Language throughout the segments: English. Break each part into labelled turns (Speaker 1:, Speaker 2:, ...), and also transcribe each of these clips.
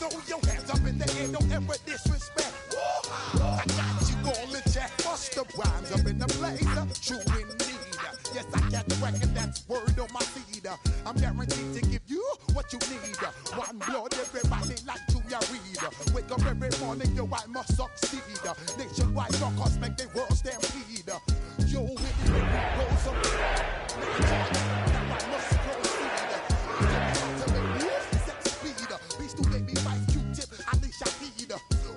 Speaker 1: Throw your hands up in the air, don't ever disrespect. I got you all in check. Bust the rhymes up in the blazer. True indeed. Yes, I got the record, that's word on my feed. I'm guaranteed to give you what you need. One blood, everybody like Julia Reed. Wake up every morning, yo, I must succeed. Nationwide rockers make the world stampede. Yo, with it, goes up. Now I must proceed. To make moves, set speed. Beast to make me fight Q-tip, unleash a heed.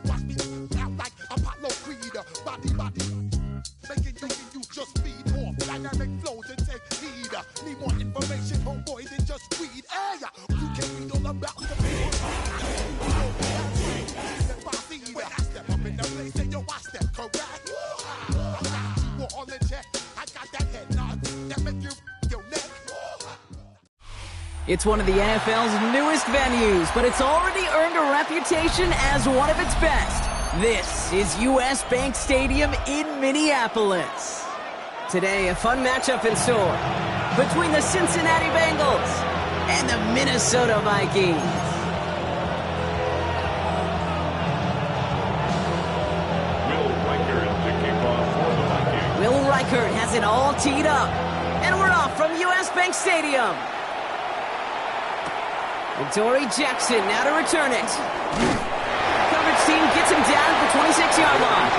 Speaker 1: Watch me out like Apollo Creed. Body, making you just feed off dynamic flows and take heed. Need more information, homeboy, than just read. Hey, you can read all about the people. When I step up in the place, say yo, I step correct. I got you all in check. I got that head nod that make you your neck.
Speaker 2: It's one of the NFL's newest venues, but it's already earned a reputation as one of its best. This is US Bank Stadium in Minneapolis. Today, a fun matchup in store between the Cincinnati Bengals and the Minnesota Vikings. Will Reichert has it all teed up, and we're off from US Bank Stadium. And Dory Jackson now to return it. Coverage team gets him down at the 26-yard line.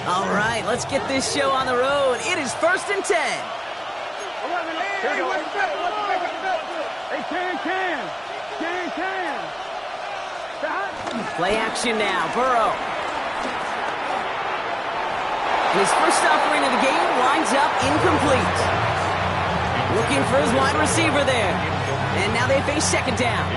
Speaker 2: All right, let's get this show on the road. It is 1st and 10.
Speaker 3: Here we go. Hey, can.
Speaker 2: Play action now, Burrow. And his first offering of the game winds up incomplete. Looking for his wide receiver there. And now they face second down.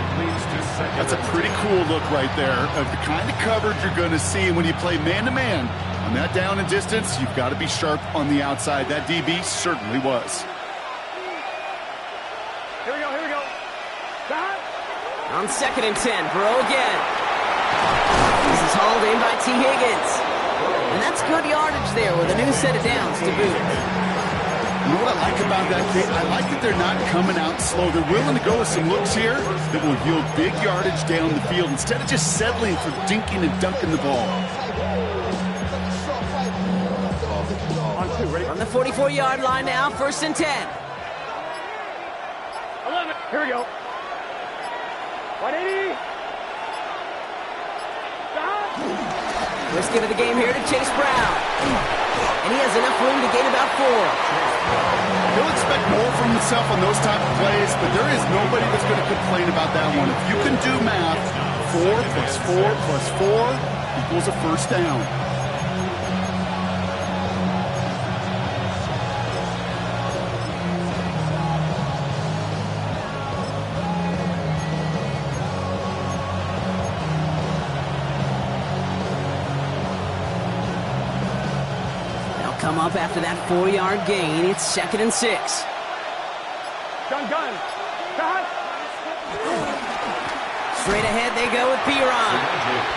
Speaker 4: That's a pretty cool look right there of the kind of coverage you're going to see when you play man-to-man. On that down and distance, you've got to be sharp on the outside. That DB certainly was.
Speaker 3: Here we go. Stop.
Speaker 2: On 2nd and 10, Burrow again. This is hauled in by T. Higgins. And that's good yardage there with a new set of downs to boot.
Speaker 4: You know what I like about that, Kate? I like that they're not coming out slow. They're willing to go with some looks here that will yield big yardage down the field instead of just settling for dinking and dunking the ball.
Speaker 2: On the 44-yard line now, 1st and 10.
Speaker 3: 11. Here we go. 180. Stop.
Speaker 2: Risk into the game here to Chase Brown. And he has enough room to gain about 4.
Speaker 4: He'll expect more from himself on those type of plays, but there is nobody that's going to complain about that one. If you can do math, 4 plus 4 plus 4 equals a first down.
Speaker 2: Come up after that 4-yard gain. It's 2nd and 6.
Speaker 3: Gun. Stop.
Speaker 2: Straight ahead they go with Piron.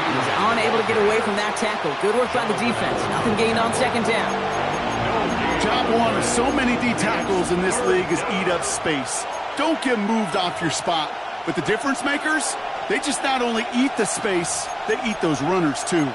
Speaker 2: He's unable to get away from that tackle. Good work by the defense. Nothing gained on 2nd down.
Speaker 4: Job one of so many D tackles in this league is eat up space. Don't get moved off your spot. But the difference makers, they just not only eat the space, they eat those runners too.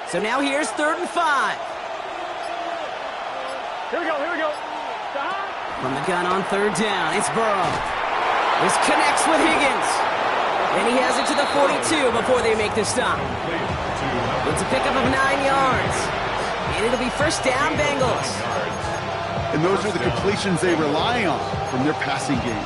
Speaker 2: So now here's 3rd and 5.
Speaker 3: Here we go. Stop.
Speaker 2: From the gun on 3rd down, it's Burrow. This connects with Higgins. And he has it to the 42 before they make the stop. It's a pickup of 9 yards. And it'll be 1st down, Bengals.
Speaker 4: And those are the completions they rely on from their passing game.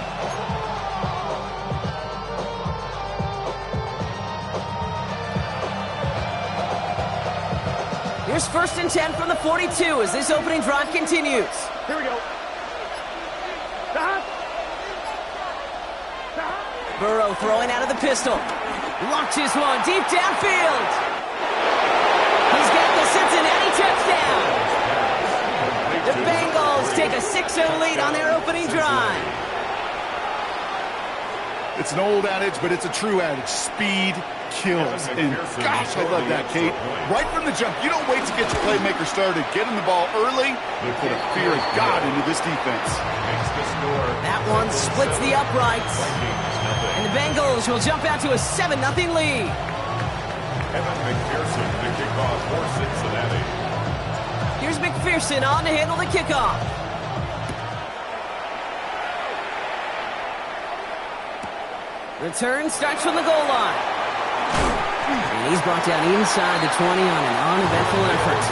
Speaker 2: Here's 1st and 10 from the 42 as this opening drive continues.
Speaker 3: Here we go. Stop.
Speaker 2: Burrow throwing out of the pistol. Launches one deep downfield. He's got the Cincinnati touchdown. The Bengals take a 6-0 lead on their opening drive.
Speaker 4: It's an old adage, but it's a true adage. Speed kills. And gosh, I love that, Kate. Right from the jump, you don't wait to get your playmaker started. Getting the ball early, you put a fear of God into this defense.
Speaker 2: That one splits the uprights. And the Bengals will jump out to a 7-0 lead.
Speaker 5: Evan McPherson, the kickoff for Cincinnati.
Speaker 2: Here's McPherson on to handle the kickoff. Return starts from the goal line. And he's brought down inside the 20 on an uneventful effort.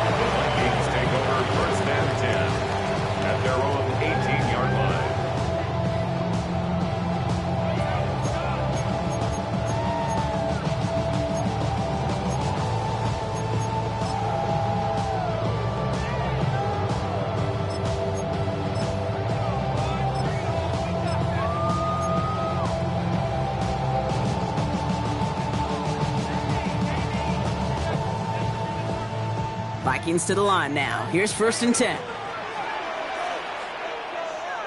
Speaker 5: The Vikings take over 1st and 10 at their own 18-yard line.
Speaker 2: Vikings to the line now. Here's 1st and 10.
Speaker 3: Here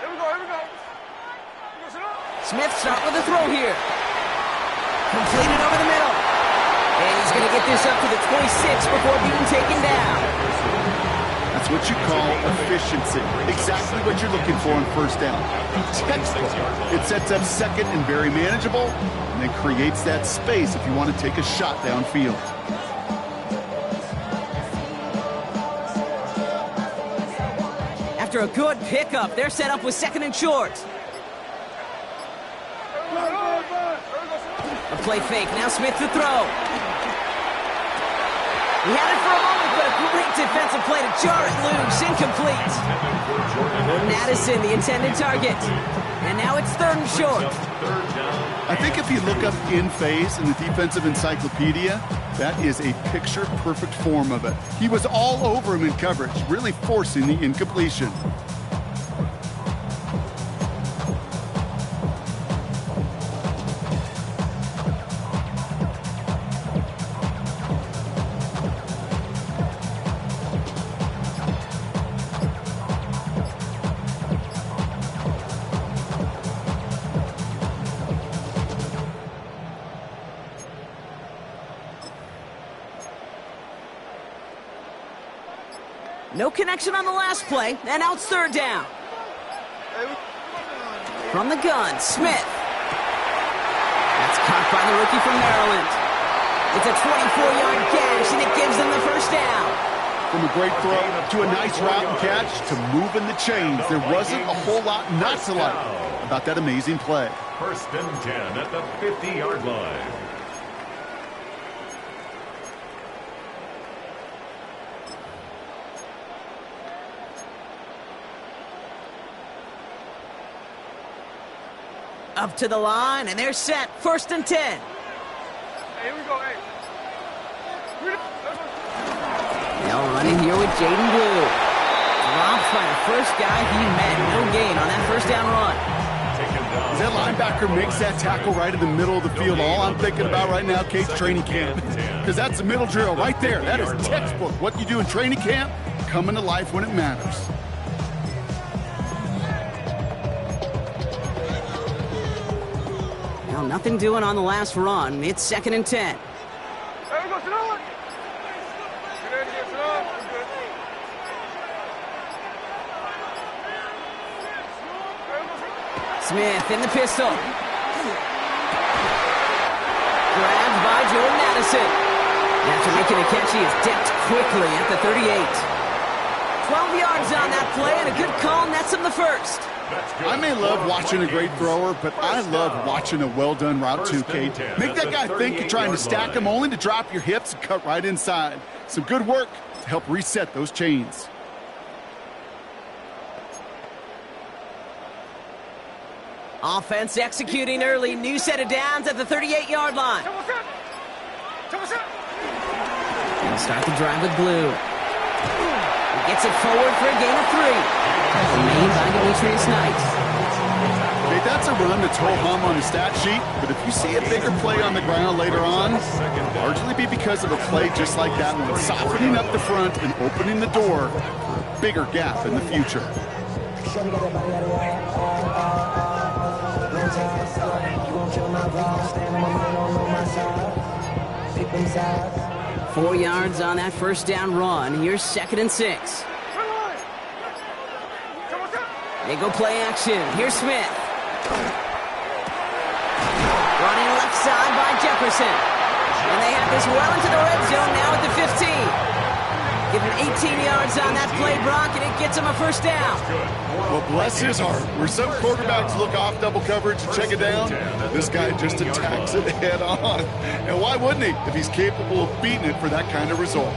Speaker 3: we go.
Speaker 2: Smith start with a throw here. Completed over the middle. And he's going to get this up to the 26 before being taken down.
Speaker 4: That's what you call efficiency. Exactly what you're looking for on 1st down. Textbook. It sets up 2nd and very manageable, and then creates that space if you want to take a shot downfield.
Speaker 2: After a good pickup, they're set up with 2nd and short. A play fake. Now Smith to throw. He had it for a moment, but a great defensive play to jar it loose. Incomplete. Jordan Addison, the intended target. And now it's 3rd and short.
Speaker 4: I think if you look up in phase in the defensive encyclopedia, that is a picture-perfect form of it. He was all over him in coverage, really forcing the incompletion.
Speaker 2: No connection on the last play, and now it's 3rd down. From the gun, Smith. That's caught by the rookie from Maryland. It's a 24-yard gash, and it gives them the 1st down.
Speaker 4: From a great throw to a nice route and catch to moving the chains, there wasn't a whole lot not to like about that amazing play.
Speaker 5: 1st and 10 at the 50-yard line.
Speaker 2: Up to the line, and they're set. 1st and 10.
Speaker 3: Hey, here we go. Hey.
Speaker 2: Now running here with Jaden Blue. Drops by the first guy he met. No gain on that 1st down run.
Speaker 4: As that linebacker makes that tackle right in the middle of the field, all I'm thinking about right now, Kate's training camp. Because that's the middle drill right there. That is textbook. What you do in training camp, coming to life when it matters.
Speaker 2: Now nothing doing on the last run. It's 2nd and 10.
Speaker 3: Hey, we go. Sit down.
Speaker 2: Smith in the pistol. Grabbed by Jordan Addison. After making a catch, he is dipped quickly at the 38. 12 yards on that play, and a good call nets him the 1st.
Speaker 4: I may love watching a great thrower, but I love watching a well-done route too, Kate. Make that guy think you're trying to stack him only to drop your hips and cut right inside. Some good work to help reset those chains.
Speaker 2: Offense executing early. New set of downs at the 38-yard line. They'll start the drive with Blue. He gets it forward for a gain of 3. Made by Demetrius Knight.
Speaker 4: Okay, that's a run that's ho-hum on the stat sheet, but if you see a bigger play on the ground later on, it'll largely be because of a play just like that one, softening up the front and opening the door for a bigger gap in the future.
Speaker 2: Four yards on that first down run. Here's 2nd and 6. They go play action. Here's Smith. Running left side by Jefferson. And they have this well into the red zone now at the 15. Give him 18 yards on that play, Brock, and it gets him a first down.
Speaker 4: Well, bless his heart. Where some quarterbacks look off double coverage and check it down, this guy just attacks it head on. And why wouldn't he if he's capable of beating it for that kind of result?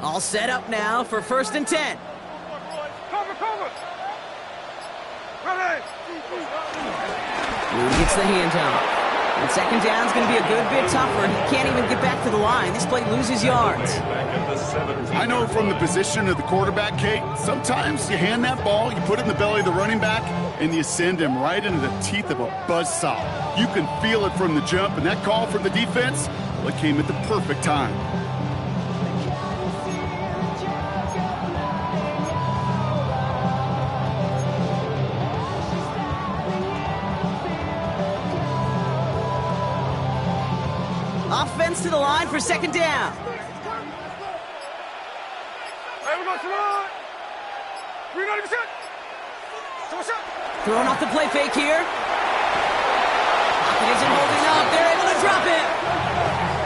Speaker 2: All set up now for 1st and 10.
Speaker 3: Cover! Ready!
Speaker 2: Moon gets the handoff. And 2nd down's going to be a good bit tougher. He can't even get back to the line. This play loses yards.
Speaker 4: I know from the position of the quarterback, Kate, sometimes you hand that ball, you put it in the belly of the running back, and you send him right into the teeth of a buzzsaw. You can feel it from the jump, and that call from the defense, well, it came at the perfect time.
Speaker 2: Offense to the line for 2nd down.
Speaker 3: Hey, we go to the line. 390%.
Speaker 2: Throwing off the play fake here. Pocket isn't holding up. They're able to drop it.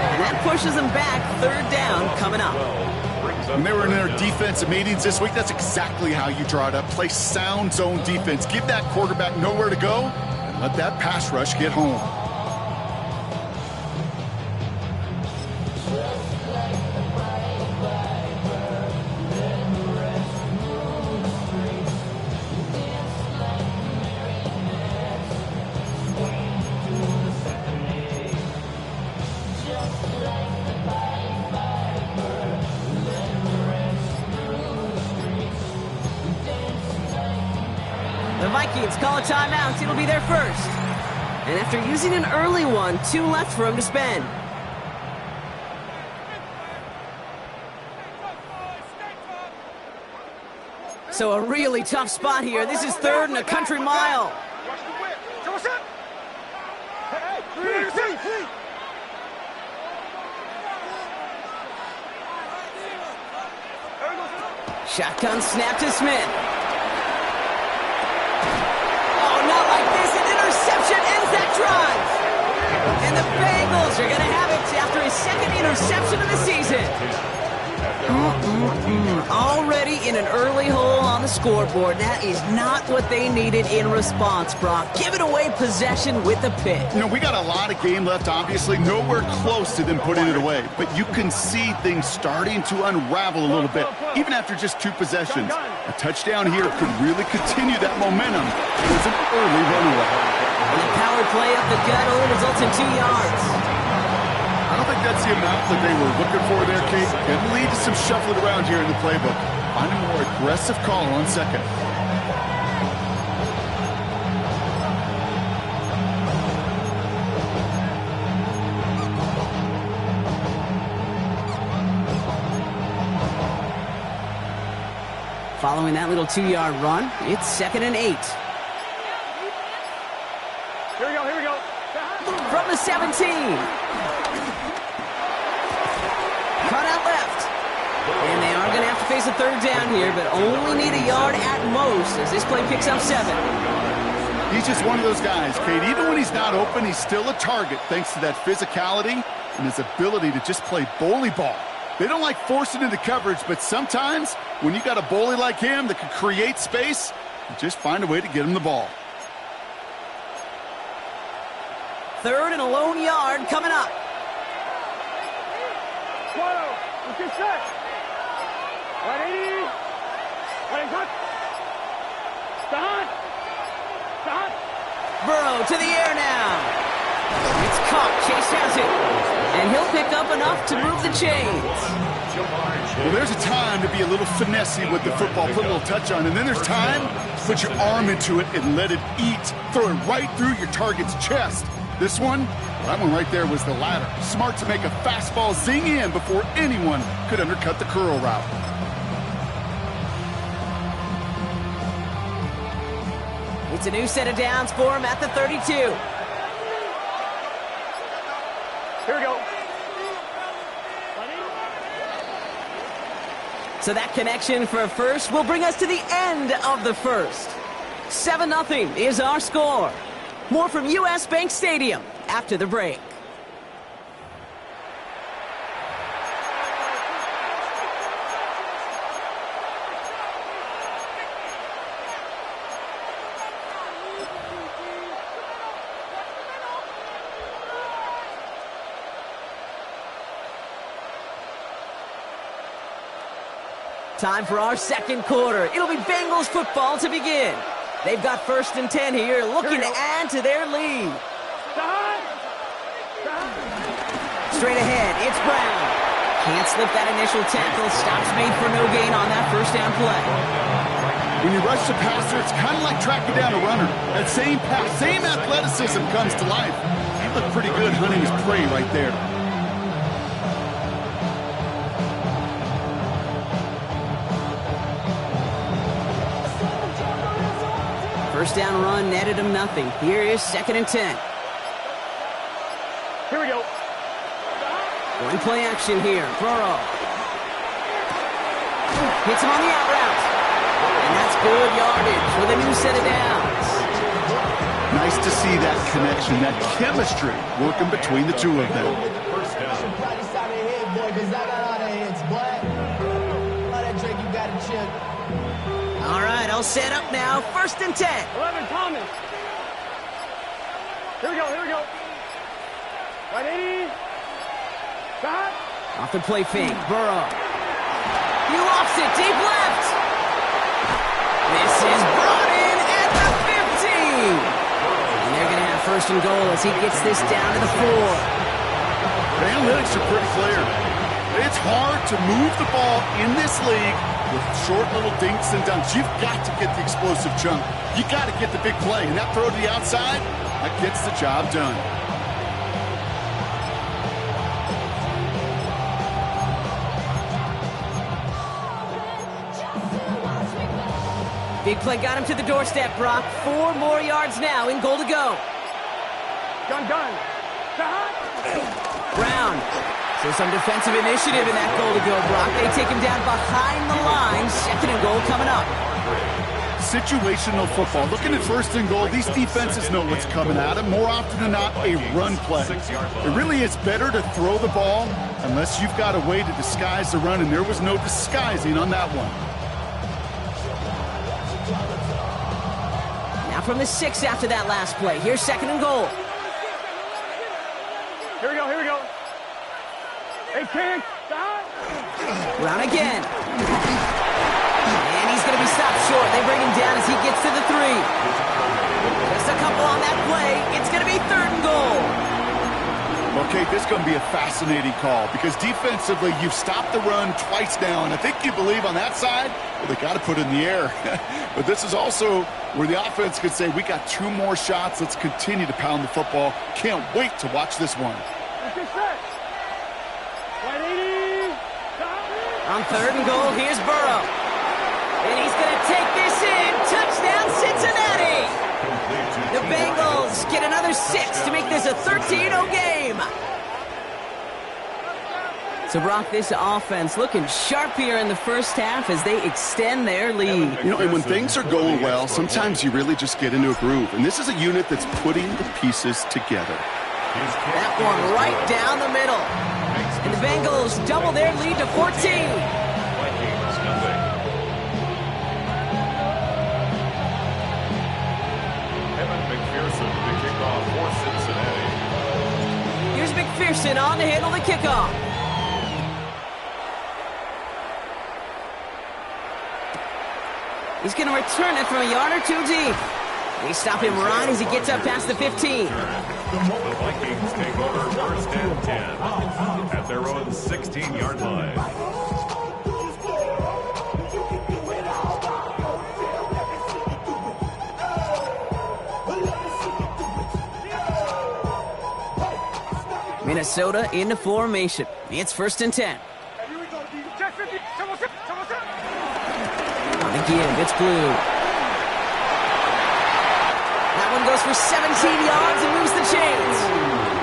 Speaker 2: And that pushes them back. 3rd down coming up.
Speaker 4: When they were in their defensive meetings this week, that's exactly how you draw it up. Play sound zone defense. Give that quarterback nowhere to go and let that pass rush get home.
Speaker 2: The Vikings call a timeout. It'll be their first. And after using an early one, 2 left for him to spend. So a really tough spot here. This is 3rd and a country mile.
Speaker 3: Watch the whip. What's up? Hey, 390%.
Speaker 2: Shotgun snap to Smith. Oh, not like this. An interception ends that drive. And the Bengals are going to have it after his 2nd interception of the season. Already in an early hole on the scoreboard. That is not what they needed in response, Brock. Giving away possession with a pick.
Speaker 4: You know, we got a lot of game left, obviously. Nowhere close to them putting it away. But you can see things starting to unravel a little bit, even after just 2 possessions. A touchdown here could really continue that momentum. It was an early runaway.
Speaker 2: And the power play up the gut only results in 2 yards.
Speaker 4: I don't think that's the amount that they were looking for there, Kate. Can lead to some shuffling around here in the playbook. Find a more aggressive call on 2nd.
Speaker 2: Following that little 2-yard run, it's 2nd and 8.
Speaker 3: Here we go.
Speaker 2: From the 17. Cut out left. And they are going to have to face a 3rd down here, but only need a yard at most as this play picks up 7.
Speaker 4: He's just one of those guys, Kate. Even when he's not open, he's still a target thanks to that physicality and his ability to just play bully ball. They don't like forcing into coverage, but sometimes when you got a bully like him that can create space, you just find a way to get him the ball.
Speaker 2: 3rd and a lone yard coming up.
Speaker 3: Let's get set. 180. 180.
Speaker 2: Burrow to the air now. It's caught. Chase has it. And he'll pick up enough to move the chains.
Speaker 4: Well, there's a time to be a little finessey with the football, put a little touch on, and then there's time to put your arm into it and let it eat. Throw it right through your target's chest. This one, that one right there was the latter. Smart to make a fastball zing in before anyone could undercut the curl route.
Speaker 2: It's a new set of downs for him at the 32.
Speaker 3: Here we go.
Speaker 2: So that connection for a first will bring us to the end of the first. 7-0 is our score. More from US Bank Stadium after the break. Time for our second quarter. It'll be Bengals football to begin. They've got 1st and 10 here, looking to add to their lead. Straight ahead, it's Brown. Can't slip that initial tackle. Stops made for no gain on that first down play.
Speaker 4: When you rush the passer, it's kind of like tracking down a runner. That same pass, same athleticism comes to life. He looked pretty good hunting his prey right there.
Speaker 2: First down run netted him nothing. Here is 2nd and 10.
Speaker 3: Here we go.
Speaker 2: One play action here. Burrow. Hits him on the out route. And that's good yardage with a new set of downs.
Speaker 4: Nice to see that connection, that chemistry working between the two of them.
Speaker 5: First down.
Speaker 2: All right, all set up now. 1st and 10.
Speaker 3: 11, Thomas. Here we go, here we go. Right 80. Stop.
Speaker 2: Off the play fake. Burrow. He lofts it deep left. This is brought in at the 15. And they're going to have 1st and goal as he gets this down to the 4.
Speaker 4: The analytics are pretty clear. It's hard to move the ball in this league with short little dinks and dunks. You've got to get the explosive chunk. You got to get the big play. And that throw to the outside, that gets the job done.
Speaker 2: Big play got him to the doorstep, Brock. 4 more yards now in goal to go.
Speaker 3: Done. Stop.
Speaker 2: Brown. So some defensive initiative in that goal to go, Brock. They take him down behind the line. 2nd and goal coming up.
Speaker 4: Situational football. Looking at 1st and goal, these defenses know what's coming at them. More often than not, a run play. It really is better to throw the ball unless you've got a way to disguise the run, and there was no disguising on that one.
Speaker 2: Now from the 6 after that last play. Here's 2nd and goal.
Speaker 3: Here we go, here we go. 18. Stop.
Speaker 2: Brown again. And he's going to be stopped short. They bring him down as he gets to the 3. Just a couple on that play. It's going to be 3rd and goal.
Speaker 4: Okay, this is going to be a fascinating call because defensively, you've stopped the run twice now, and I think you believe on that side, well, they got to put it in the air. But this is also where the offense could say, we got 2 more shots. Let's continue to pound the football. Can't wait to watch this one.
Speaker 2: On 3rd and goal, here's Burrow. And he's going to take this in. Touchdown, Cincinnati! The Bengals get another 6 to make this a 13-0 game. So, Brock, this offense looking sharp here in the first half as they extend their lead.
Speaker 4: You know, and when things are going well, sometimes you really just get into a groove. And this is a unit that's putting the pieces together.
Speaker 2: That one right down the middle. And the Bengals double their lead to 14.
Speaker 5: Vikings, nothing. Evan McPherson to kick off for Cincinnati.
Speaker 2: Here's McPherson on to handle the kickoff. He's going to return it from a yard or two deep. They stop him right as he gets up past the 15.
Speaker 5: The Vikings take over first and 10 at their own 16-yard line.
Speaker 2: Minnesota into formation. It's first and 10. On the give, it's Blue. That one goes for 17 yards and moves the chains.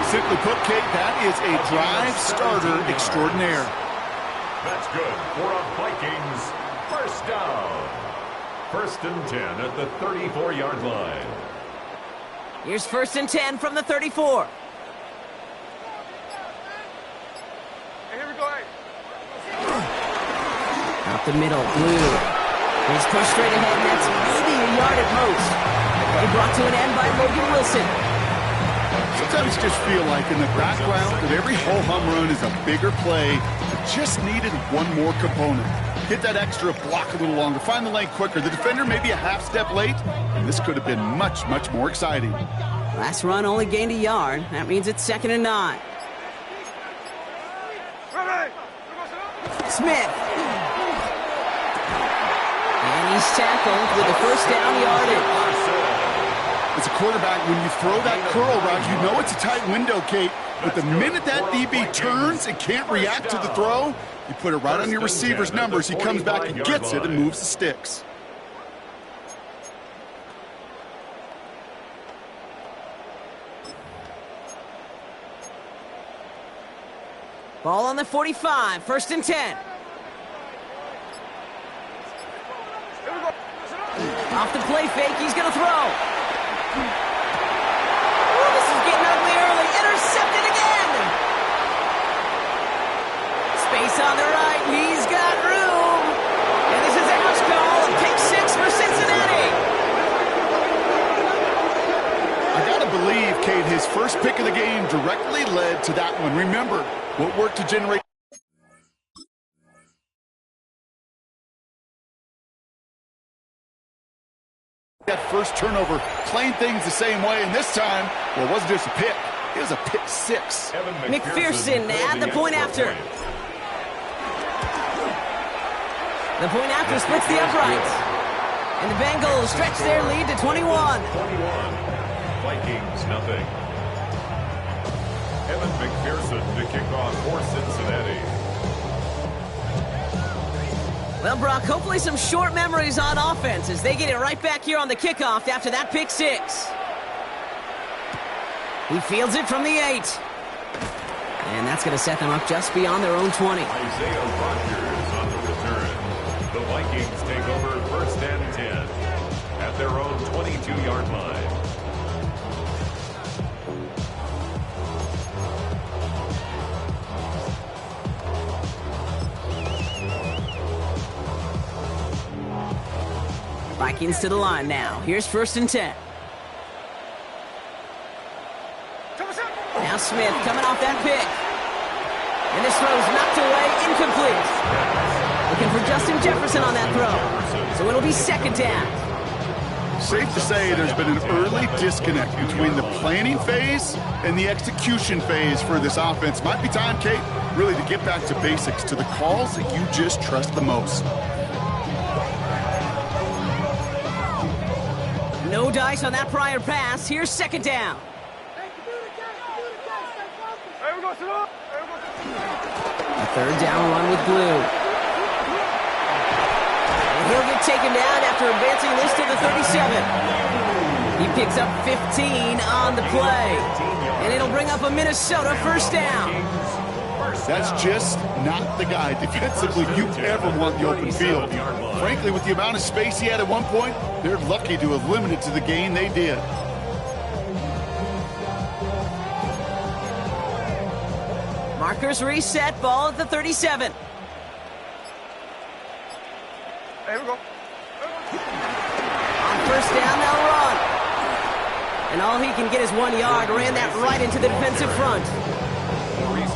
Speaker 4: Simply put, Kate, that is a drive starter extraordinaire.
Speaker 5: That's good for a Vikings first down. First and 10 at the 34-yard line.
Speaker 2: Here's first and 10 from the 34. Up the middle, Blue. He's pushed straight ahead, and that's maybe a yard at most. They brought to an end by Logan Wilson.
Speaker 4: Sometimes you just feel like in the background that every ho-hum run is a bigger play. It just needed one more component. Hit that extra block a little longer. Find the lane quicker. The defender may be a half step late, and this could have been much, much more exciting.
Speaker 2: Last run only gained a yard. That means it's second and 9. Smith. And he's tackled with the first down yardage.
Speaker 4: As a quarterback, when you throw that curl route, you know it's a tight window, Kate. But the minute that DB turns and can't react to the throw, you put it right on your receiver's numbers. He comes back and gets it and moves the sticks.
Speaker 2: Ball on the 45, first and 10. Off the play fake, he's going to throw. Ooh, this is getting ugly early. Intercepted again. Space on the right, he's got room. And this is a house call, a pick 6 for Cincinnati.
Speaker 4: I got to believe, Kate, his first pick of the game directly led to that one. Remember, what worked to generate that first turnover, playing things the same way, and this time, well, it wasn't just a pick, it was a pick 6.
Speaker 2: McPherson at the point after. The point after splits the uprights. And the Bengals stretch their lead to 21.
Speaker 5: 21. Vikings, nothing. Evan McPherson to kick off for Cincinnati.
Speaker 2: Well, Brock, hopefully some short memories on offense as they get it right back here on the kickoff after that pick 6. He fields it from the 8. And that's going to set them up just beyond their own 20.
Speaker 5: Isaiah Rodgers on the return. The Vikings take over first and 10 at their own 22-yard line.
Speaker 2: Vikings to the line now. Here's first and 10. Now Smith coming off that pick. And this throw's knocked away, incomplete. Looking for Justin Jefferson on that throw. So it'll be second down.
Speaker 4: Safe to say there's been an early disconnect between the planning phase and the execution phase for this offense. Might be time, Kate, really to get back to basics, to the calls that you just trust the most.
Speaker 2: No dice on that prior pass. Here's second down. A third down run with Blue. And he'll get taken down after advancing this to the 37. He picks up 15 on the play. And it'll bring up a Minnesota first down.
Speaker 4: That's just not the guy defensively you ever want the open field. Frankly, with the amount of space he had at one point, they're lucky to have limited to the gain they did.
Speaker 2: Markers reset, ball at the 37.
Speaker 3: Here we go.
Speaker 2: On first down, they'll run. And all he can get is 1 yard. Ran that right into the defensive front.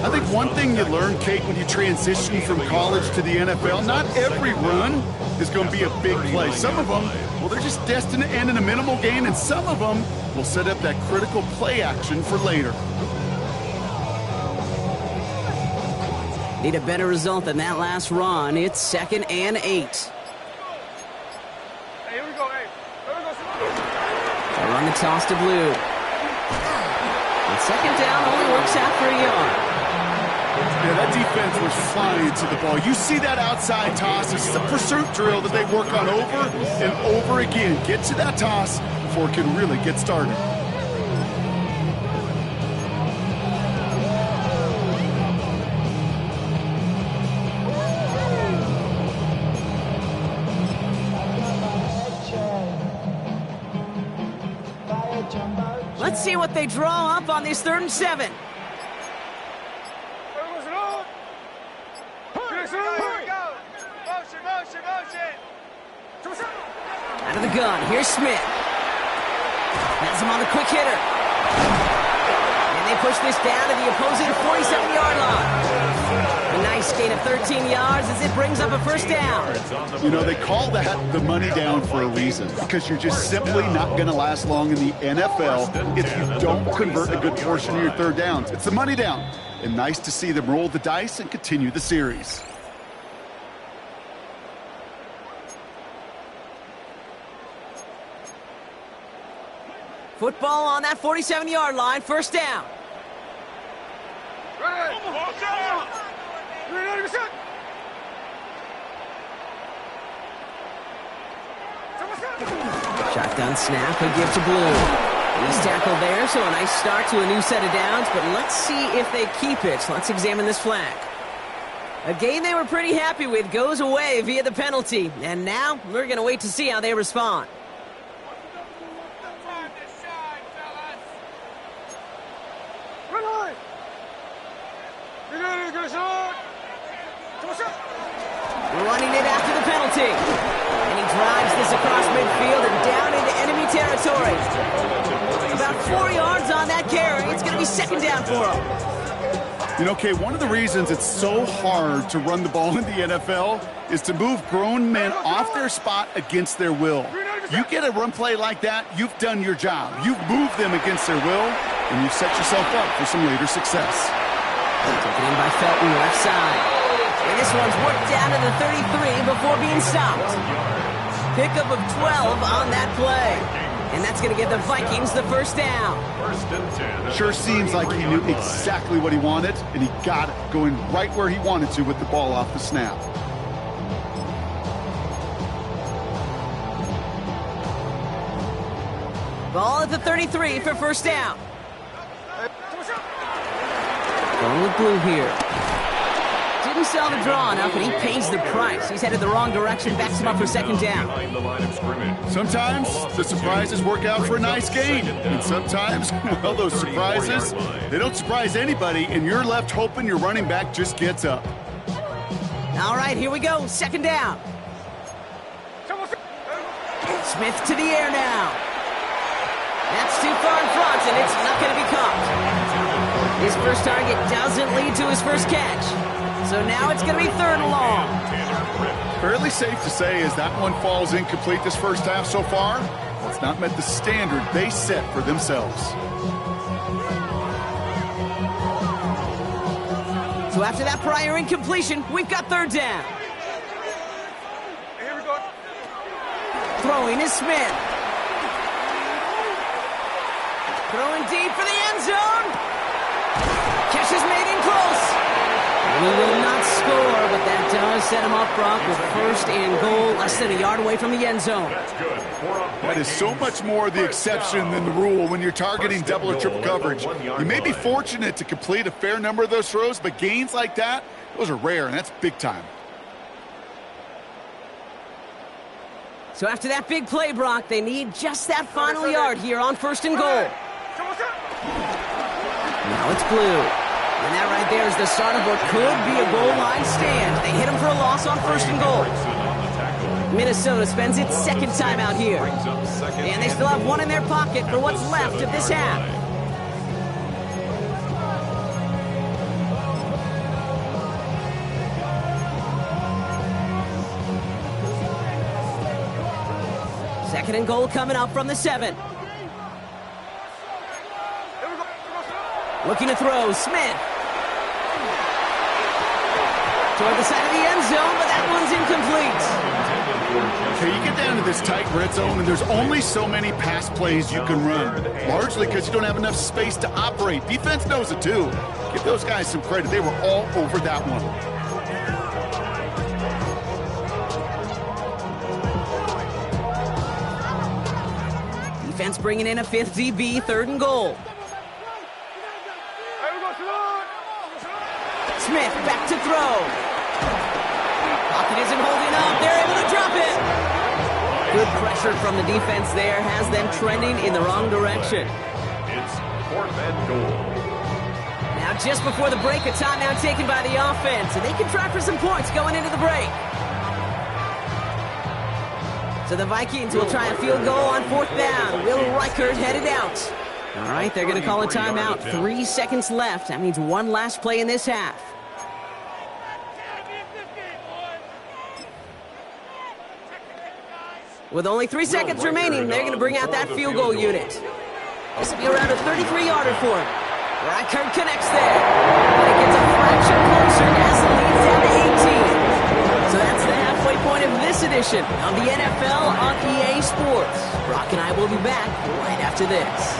Speaker 4: I think one thing you learn, Kate, when you transition from college to the NFL, not every run is going to be a big play. Some of them, well, they're just destined to end in a minimal gain, and some of them will set up that critical play action for later.
Speaker 2: Need a better result than that last run. It's 2nd and 8.
Speaker 3: Hey, here we go. Hey, here we go.
Speaker 2: They run the toss to Blue. And 2nd down only works out for a yard.
Speaker 4: Yeah, that defense was flying to the ball. You see that outside toss. This is a pursuit drill that they work on over and over again. Get to that toss before it can really get started.
Speaker 2: Let's see what they draw up on this 3rd and 7. Out of the gun, here's Smith. Has him on the quick hitter. And they push this down to the opposing 47-yard line. A nice gain of 13 yards as it brings up a 1st down.
Speaker 4: You know, they call that the money down for a reason, because you're just simply not going to last long in the NFL if you don't convert a good portion of your 3rd downs. It's the money down. And nice to see them roll the dice and continue the series.
Speaker 2: Football on that 47-yard line, 1st down. Shotgun snap, he'll give to Blue. He's tackled there, so a nice start to a new set of downs, but let's see if they keep it. Let's examine this flag. A game they were pretty happy with goes away via the penalty, and now we're going to wait to see how they respond. Running it after the penalty. And he drives this across midfield and down into enemy territory. About 4 yards on that carry. It's going to be 2nd down for him.
Speaker 4: You know, Kay, one of the reasons it's so hard to run the ball in the NFL is to move grown men off their spot against their will. You get a run play like that, you've done your job. You've moved them against their will, and you've set yourself up for some later success.
Speaker 2: Taken in by Felton, left side. And this one's worked down to the 33 before being stopped. Pickup of 12 on that play. And that's going to give the Vikings the 1st down.
Speaker 5: 1st and 10.
Speaker 4: Sure seems like he knew exactly what he wanted, and he got it, going right where he wanted to with the ball off the snap.
Speaker 2: Ball at the 33 for 1st down. Going with Blue here. Didn't sell the draw enough, and he pays the price. He's headed the wrong direction, backs him up for 2nd down.
Speaker 5: Behind the line of scrimmage.
Speaker 4: Sometimes the surprises work out for a nice gain. And sometimes, well, those surprises, they don't surprise anybody, and you're left hoping your running back just gets up.
Speaker 2: All right, here we go. 2nd down. Smith to the air now. That's too far in front, and it's not going to be caught. His first target doesn't lead to his first catch. So now it's going to be 3rd and long.
Speaker 4: Fairly safe to say as that one falls incomplete this first half so far, it's not met the standard they set for themselves.
Speaker 2: So after that prior incompletion, we've got 3rd down.
Speaker 3: Here we go.
Speaker 2: Throwing is Smith. Throwing deep for the end zone. Catch is made in close. He will not score, but that does set him up, Brock, with 1st and goal, less than a yard away from the end zone.
Speaker 5: That's good.
Speaker 4: That is so much more the exception than the rule when you're targeting double or triple coverage. You may be fortunate to complete a fair number of those throws, but gains like that, those are rare, and that's big time.
Speaker 2: So after that big play, Brock, they need just that final yard here on 1st and goal. Now it's Blue. And that right there is the start of what could be a goal line stand. They hit him for a loss on 1st and goal. Minnesota spends its 2nd time out here. And they still have one in their pocket for what's left of this half. Second and goal coming up from the 7. Looking to throw, Smith. Toward the side of the end zone, but that one's incomplete.
Speaker 4: Okay, you get down to this tight red zone, and there's only so many pass plays you can run, largely because you don't have enough space to operate. Defense knows it, too. Give those guys some credit. They were all over that one.
Speaker 2: Defense bringing in a 5th DB, 3rd and goal. Smith back to throw. Pocket isn't holding up. They're able to drop it. Good pressure from the defense there has them trending in the wrong direction.
Speaker 5: It's 4th and goal.
Speaker 2: Now just before the break, a timeout taken by the offense, and they can try for some points going into the break. So the Vikings will try a field goal on 4th down. Will Reichert headed out. All right, they're going to call a timeout. 3 seconds left. That means one last play in this half. With only 3 seconds remaining, they're going to bring out that field goal unit. This will be around a 33-yarder for him. Reichert connects there. And it gets a fraction closer as the lead's down to 18. So that's the halfway point of this edition of the NFL on EA Sports. Brock and I will be back right after this.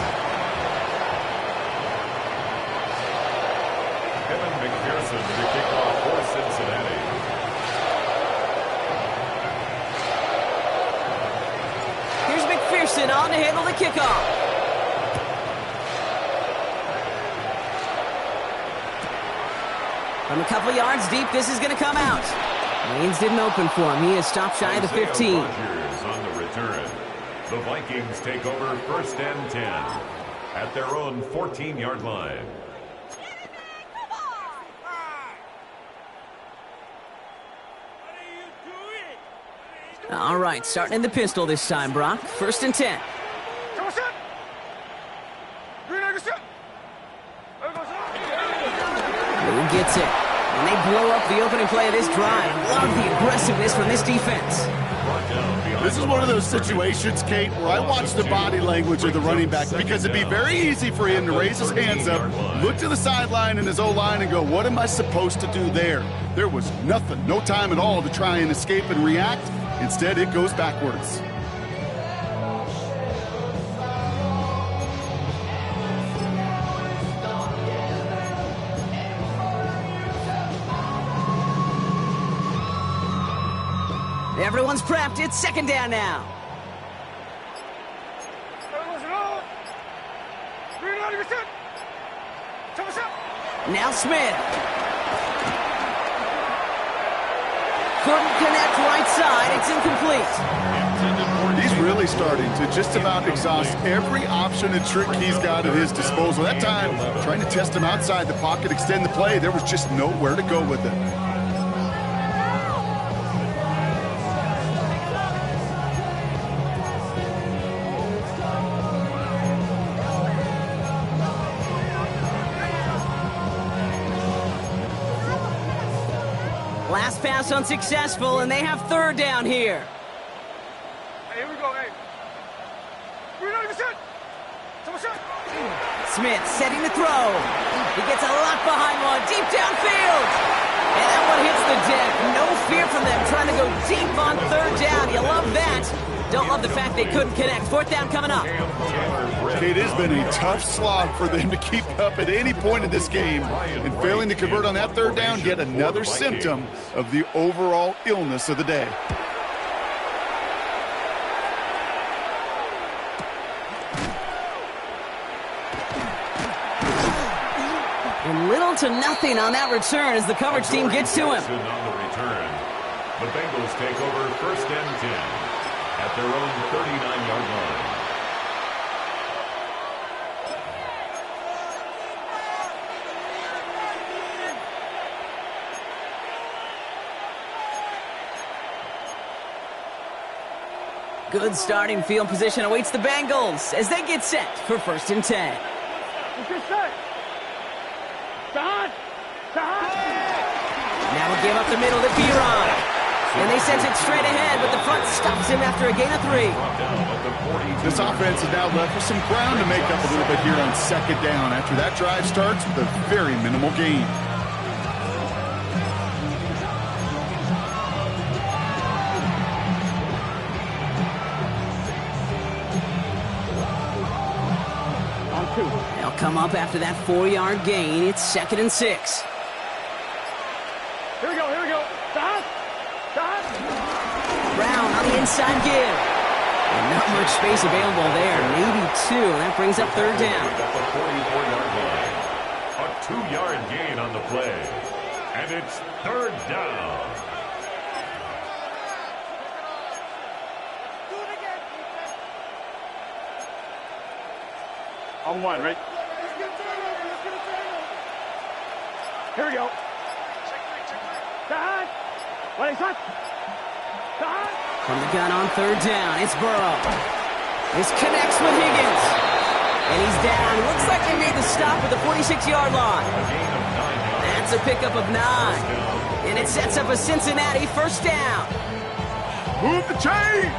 Speaker 5: Kevin McPherson to kick off for Cincinnati.
Speaker 2: Here's McPherson on to handle the kickoff. From a couple yards deep, this is going to come out. Lanes didn't open for him. He is stopped shy of the 15.
Speaker 5: Rodgers on the return. The Vikings take over 1st and 10 at their own 14-yard line.
Speaker 2: All right, starting in the pistol this time, Brock. 1st and 10. Who gets it? And they blow up the opening play of this drive. Love the aggressiveness from this defense.
Speaker 4: This is one of those situations, Kate, where I watch the body language of the running back because it'd be very easy for him to raise his hands up, look to the sideline in his O-line and go, what am I supposed to do there? There was nothing, no time at all to try and escape and react. Instead, it goes backwards.
Speaker 2: Everyone's prepped. It's 2nd down now. Now Smith. Couldn't connect right side. It's incomplete.
Speaker 4: He's really starting to just about exhaust every option and trick he's got at his disposal. That time, trying to test him outside the pocket, extend the play, there was just nowhere to go with it.
Speaker 2: Last pass unsuccessful, and they have 3rd down here.
Speaker 3: Hey, here we go, hey.
Speaker 2: Smith setting the throw. He gets a lot behind one, deep downfield. And that one hits the deck. No fear from them trying to go deep on 3rd down. You love that. Don't love the fact they couldn't connect. 4th down coming up.
Speaker 4: It has been a tough slog for them to keep up at any point in this game. And failing to convert on that 3rd down, yet another symptom of the overall illness of the day.
Speaker 2: And little to nothing on that return as the coverage team gets to him.
Speaker 5: On the return, the Bengals take over 1st and 10 at their own 39-yard line.
Speaker 2: Good starting field position awaits the Bengals as they get set for 1st and 10. Now we'll give up the middle to Piron. And they sent it straight ahead, but the front stops him after a gain of 3.
Speaker 4: This offense is now left with some ground to make up a little bit here on second down after that drive starts with a very minimal gain.
Speaker 2: They'll come up after that 4-yard gain. It's 2nd and 6.
Speaker 3: Here we go, here we go. Stop! Stop!
Speaker 2: Brown on the inside give. And not much space available there. Maybe 2. That brings up 3rd down.
Speaker 5: At the 44-yard line. A 2-yard gain on the play. And it's 3rd down.
Speaker 3: On 1, right? Here we go. Stop! Wait, stop! Stop!
Speaker 2: From the gun on 3rd down, it's Burrow. This connects with Higgins. And he's down. Looks like they made the stop at the 46-yard line. That's a pickup of 9. And it sets up a Cincinnati 1st down.
Speaker 4: Move the chains!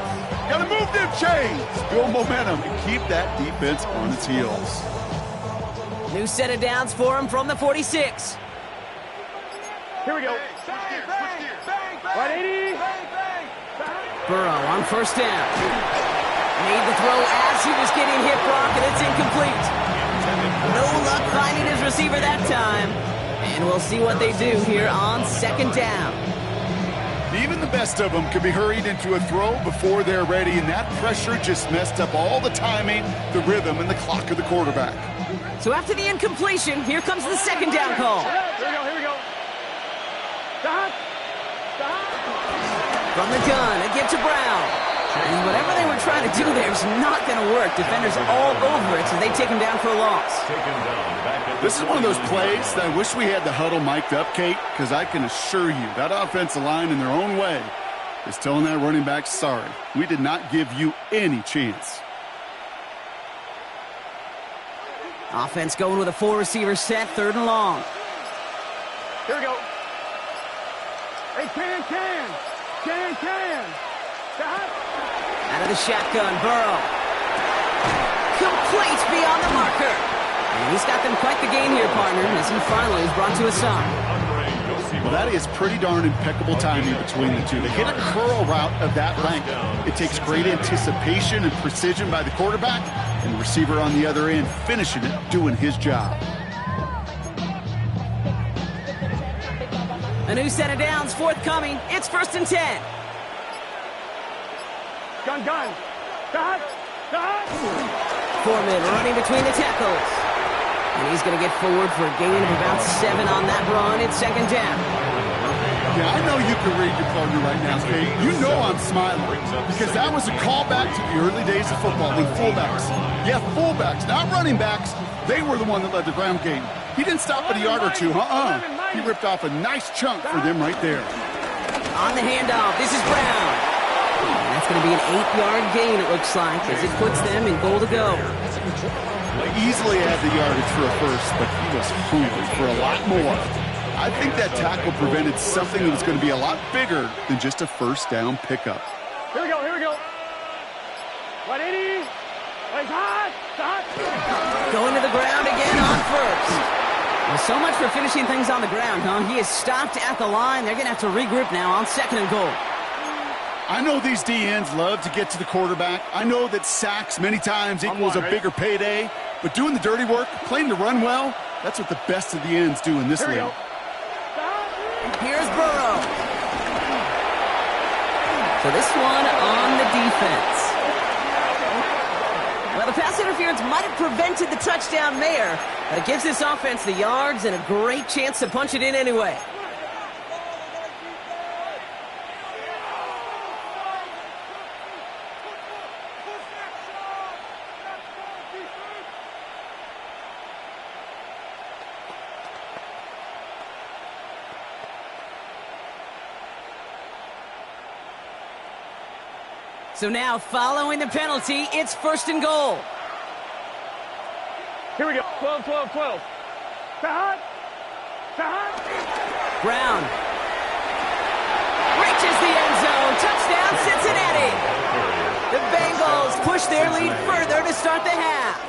Speaker 4: Gotta move them chains! Build momentum and keep that defense on its heels.
Speaker 2: New set of downs for him from the 46.
Speaker 3: Here we go. 180.
Speaker 2: Burrow on 1st down. Made the throw as he was getting hit, Brock, and it's incomplete. No luck finding his receiver that time. And we'll see what they do here on 2nd down.
Speaker 4: Even the best of them could be hurried into a throw before they're ready, and that pressure just messed up all the timing, the rhythm, and the clock of the quarterback.
Speaker 2: So after the incompletion, here comes the 2nd down call.
Speaker 3: Here we go, here we go. Stop! Stop!
Speaker 2: From the gun, a give to Brown. And whatever they were trying to do there is not going to work. Defenders all over it, so they take him down for a loss.
Speaker 4: This is one of those plays that I wish we had the huddle mic'd up, Kate, because I can assure you that offensive line in their own way is telling that running back, sorry, we did not give you any chance.
Speaker 2: Offense going with a 4-receiver set, 3rd and long.
Speaker 3: Here we go. Hey, can. Stop!
Speaker 2: Out of the shotgun, Burrow. Complete beyond the marker. And he's got them quite the gain here, partner, as he finally is brought to a stop.
Speaker 4: Well, that is pretty darn impeccable timing between the two. They hit a curl route of that length. It takes great anticipation and precision by the quarterback, and the receiver on the other end finishing it, doing his job.
Speaker 2: A new set of downs forthcoming. It's 1st and 10.
Speaker 3: Gun. Stop!
Speaker 2: Foreman running between the tackles. And he's going to get forward for a gain of about 7 on that run. It's 2nd down.
Speaker 4: Yeah, I know you can read your partner right now, Kate. You know I'm smiling because that was a callback to the early days of football when fullbacks, fullbacks, not running backs, they were the one that led the ground game. He didn't stop at a yard or two, He ripped off a nice chunk for them right there.
Speaker 2: On the handoff, this is Brown. And that's going to be an 8-yard gain, it looks like, as it puts them in goal to go.
Speaker 4: Easily had the yardage for a first, but he was hungry for a lot more. I think that tackle prevented something that was going to be a lot bigger than just a 1st down pickup.
Speaker 3: Here we go. 180. Stop!
Speaker 2: Going to the ground again on 1st. Well, so much for finishing things on the ground, huh? He is stopped at the line. They're going to have to regroup now on 2nd and goal.
Speaker 4: I know these DNs love to get to the quarterback. I know that sacks many times equals a bigger payday, but doing the dirty work, playing to run well, that's what the best of the ends do in this league.
Speaker 2: Here's Burrow. So this one on the defense. Well, the pass interference might have prevented the touchdown there, but it gives this offense the yards and a great chance to punch it in anyway. So now, following the penalty, it's 1st and goal.
Speaker 3: Here we go. 12. Stop!
Speaker 2: Brown. Great reaches the end zone. Touchdown, Cincinnati. The Bengals push their lead further to start the half.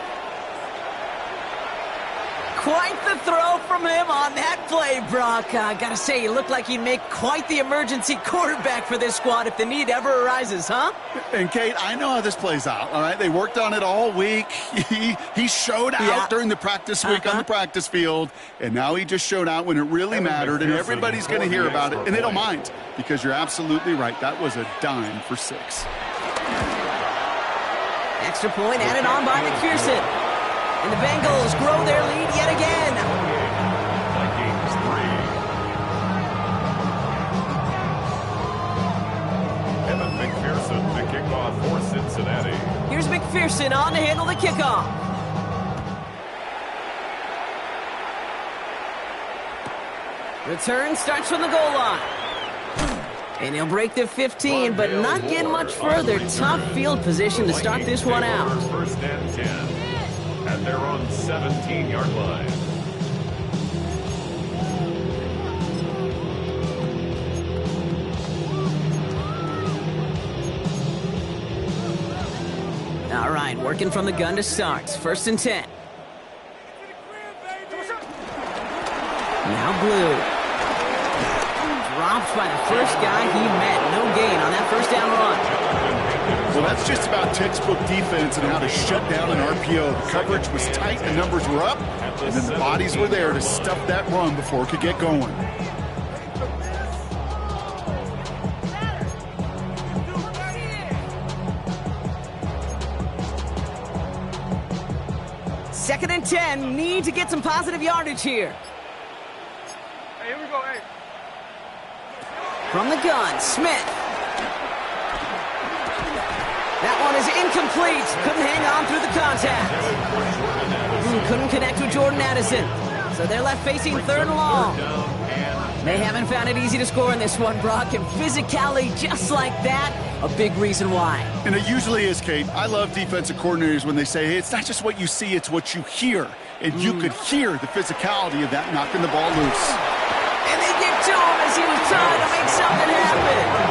Speaker 2: Quite the throw from him on that play, Brock. I gotta say, he looked like he'd make quite the emergency quarterback for this squad if the need ever arises, huh?
Speaker 4: And, Kate, I know how this plays out, all right? They worked on it all week. He showed out during the practice week on the practice field, and now he just showed out when it really mattered, and everybody's going to hear about it, and they don't mind, because you're absolutely right. That was a dime for 6.
Speaker 2: Extra point added on by McPherson. And the Bengals grow their lead yet again.
Speaker 5: Vikings 3. Evan McPherson, the kickoff for Cincinnati.
Speaker 2: Here's McPherson on to handle the kickoff. Return starts from the goal line. And he'll break the 15, but not get much further. Tough field position to start this one out.
Speaker 5: First and 10 at their own 17-yard line.
Speaker 2: All right, working from the gun to start. First and 10. Now Blue. Dropped by the first guy he met. No gain on that first down run.
Speaker 4: Well, that's just about textbook defense and how to shut down an RPO. The coverage was tight, the numbers were up, and then the bodies were there to stuff that run before it could get going.
Speaker 2: Second and 10. Need to get some positive yardage here.
Speaker 3: Hey, here we go, hey.
Speaker 2: From the gun, Smith. That one is incomplete. Couldn't hang on through the contact. Couldn't connect with Jordan Addison. So they're left facing third and long. They haven't found it easy to score in this one, Brock. And physicality just like that, a big reason why.
Speaker 4: And it usually is, Kate. I love defensive coordinators when they say, hey, it's not just what you see, it's what you hear. And you could hear the physicality of that knocking the ball loose.
Speaker 2: And they get to him as he was trying to make something happen.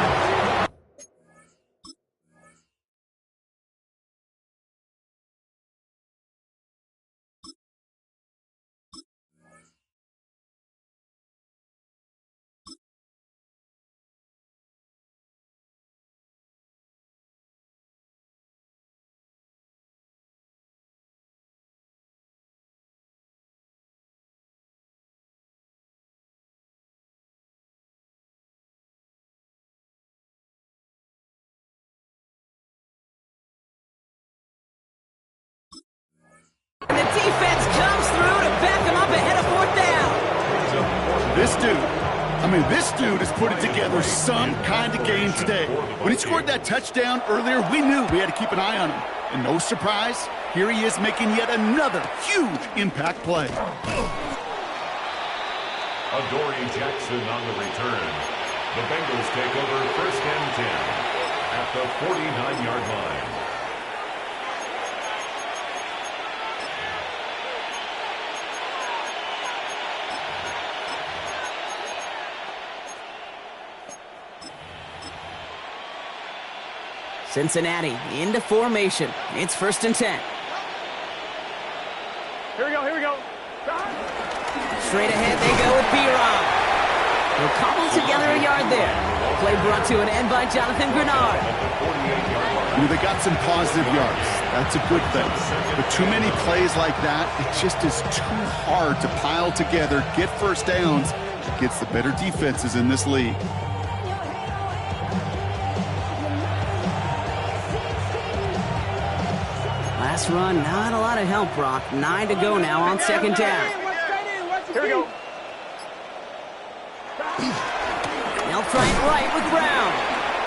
Speaker 2: And the defense comes through to back him up ahead of fourth down.
Speaker 4: This dude has put it together some kind of game today. When he scored that touchdown earlier, we knew we had to keep an eye on him. And no surprise, here he is making yet another huge impact play.
Speaker 5: Adoree Jackson on the return. The Bengals take over first and 10 at the 49-yard line.
Speaker 2: Cincinnati into formation. It's first and 10.
Speaker 3: Here we go, here we go.
Speaker 2: Straight ahead they go with B-Rob. They'll cobble together a yard there. Play brought to an end by Jonathan Grenard.
Speaker 4: They got some positive yards. That's a good thing. But too many plays like that, it just is too hard to pile together, get first downs against the better defenses in this league.
Speaker 2: Last run, not a lot of help, Brock. 9 to go now on second down.
Speaker 3: Here we go.
Speaker 2: They'll try it right with Brown.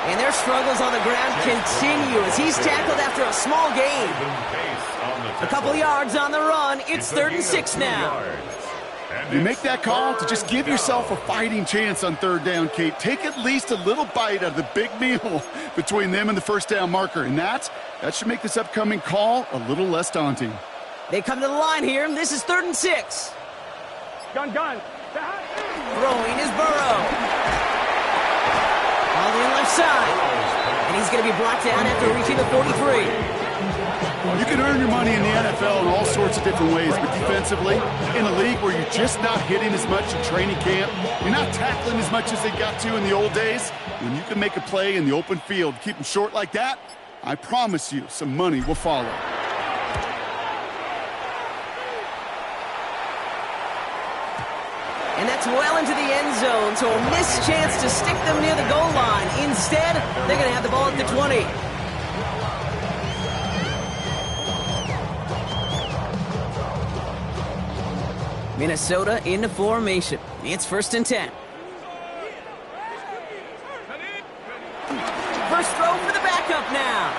Speaker 2: And their struggles on the ground continue as he's tackled after a small gain. A couple yards on the run. It's third and 6 now.
Speaker 4: You make that call to just give yourself a fighting chance on third down, Kate. Take at least a little bite out of the big meal between them and the first down marker. And that should make this upcoming call a little less daunting.
Speaker 2: They come to the line here. This is third and 6.
Speaker 3: Gun.
Speaker 2: Throwing is Burrow. All Traveling left side. And he's going to be brought down after reaching the 43.
Speaker 4: You can earn your money in the NFL in all sorts of different ways, but defensively, in a league where you're just not hitting as much in training camp, you're not tackling as much as they got to in the old days, when you can make a play in the open field, keep them short like that, I promise you some money will follow.
Speaker 2: And that's well into the end zone, so a missed chance to stick them near the goal line. Instead, they're going to have the ball at the 20. Minnesota into formation. It's 1st and 10. First throw for the backup now.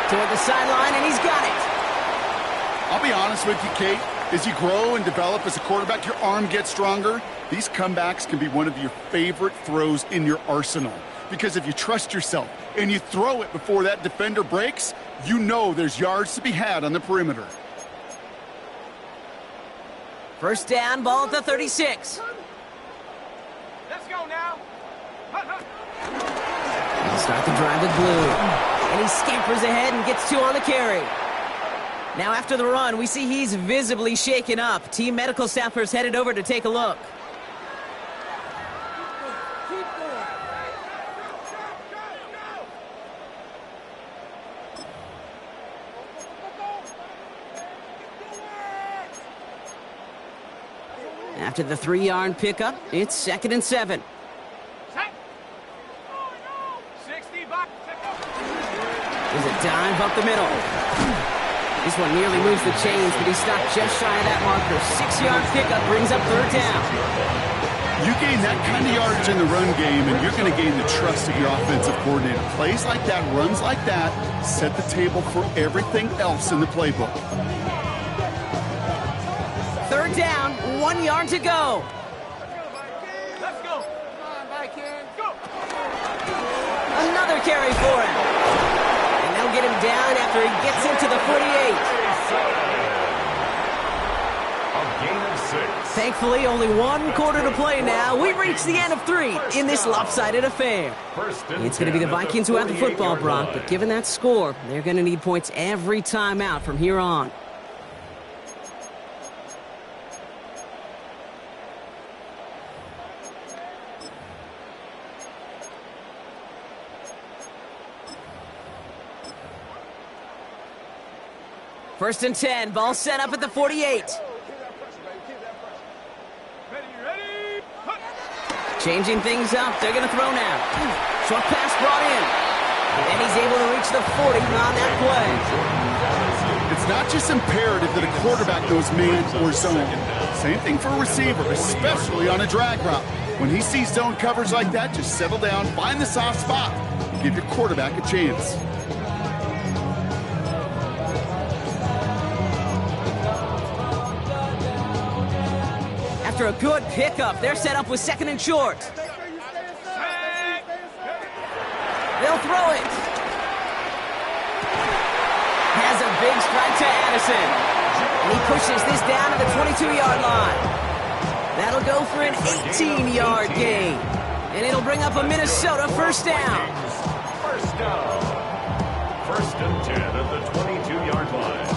Speaker 2: Toward the sideline, and he's got it.
Speaker 4: I'll be honest with you, Kate. As you grow and develop as a quarterback, your arm gets stronger. These comebacks can be one of your favorite throws in your arsenal. Because if you trust yourself and you throw it before that defender breaks, you know there's yards to be had on the perimeter.
Speaker 2: First down, ball at the 36.
Speaker 3: Let's go now.
Speaker 2: He'll start the drive with blue. And he scampers ahead and gets 2 on the carry. Now after the run, we see he's visibly shaken up. Team medical staffers headed over to take a look. After the 3-yard pickup, it's 2nd and 7.
Speaker 3: 60 back.
Speaker 2: There's a dive up the middle. This one nearly moves the chains, but he stopped just shy of that marker. 6-yard pickup brings up 3rd down.
Speaker 4: You gain that kind of yardage in the run game, and you're going to gain the trust of your offensive coordinator. Plays like that, runs like that, set the table for everything else in the playbook.
Speaker 2: 3rd down, 1 yard to go.
Speaker 3: Let's go. Come on, Vikings. Go.
Speaker 2: Another carry for him. And they'll get him down after he gets into the 48.
Speaker 5: A gain of 6.
Speaker 2: Thankfully, only 1 quarter to play now. We reach the end of 3 in this lopsided affair. It's going to be the Vikings who have the football, Brock, but given that score, they're going to need points every time out from here on. First and 10, ball set up at the 48.
Speaker 3: Ready.
Speaker 2: Changing things up, they're going to throw now. Short pass brought in. And he's able to reach the 40 on that play.
Speaker 4: It's not just imperative that a quarterback knows man or zone. Same thing for a receiver, especially on a drag route. When he sees zone coverage like that, just settle down, find the soft spot, and give your quarterback a chance.
Speaker 2: After a good pickup, they're set up with 2nd and short. They'll throw it. Has a big strike to Addison. And he pushes this down to the 22-yard line. That'll go for an 18-yard gain. And it'll bring up a Minnesota 1st down.
Speaker 5: First down. 1st and 10 at the 22-yard line.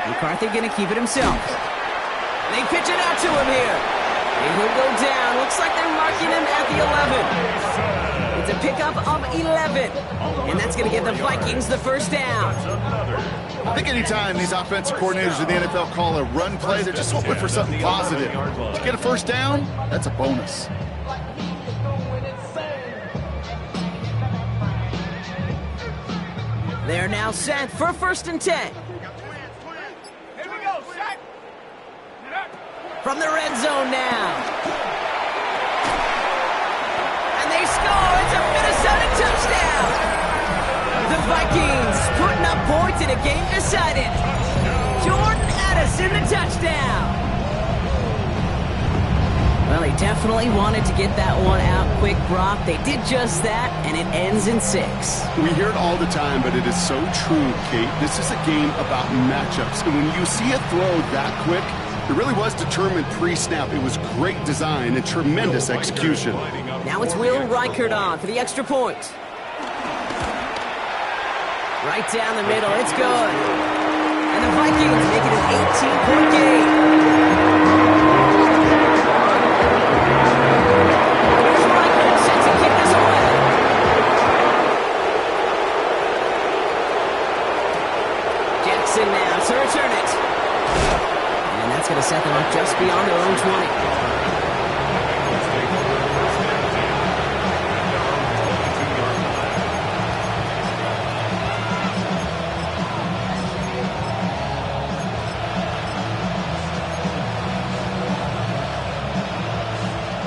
Speaker 2: McCarthy going to keep it himself. They pitch it out to him here. And he'll go down. Looks like they're marking him at the 11. It's a pickup of 11. And that's going to give the Vikings the 1st down.
Speaker 4: I think anytime these offensive coordinators in the NFL call a run play, they're just hoping for something positive. To get a 1st down, that's a bonus.
Speaker 2: They're now set for 1st and 10.
Speaker 3: Here we go. Set.
Speaker 2: From the red zone now. And they score. It's a Minnesota touchdown. The Vikings putting up points in a game decided. Jordan Addison the touchdown. Well, they definitely wanted to get that one out quick, Brock. They did just that, and it ends in 6.
Speaker 4: We hear it all the time, but it is so true, Kate. This is a game about matchups. And when you see a throw that quick, it really was determined pre-snap. It was great design and tremendous execution.
Speaker 2: Now it's Will Reichert on for the extra point. Right down the middle, it's good. And the Vikings make it an 18-point game. Here's Reichert set to kick this away. Jackson now to return it. And that's going to set them up just beyond their own 20.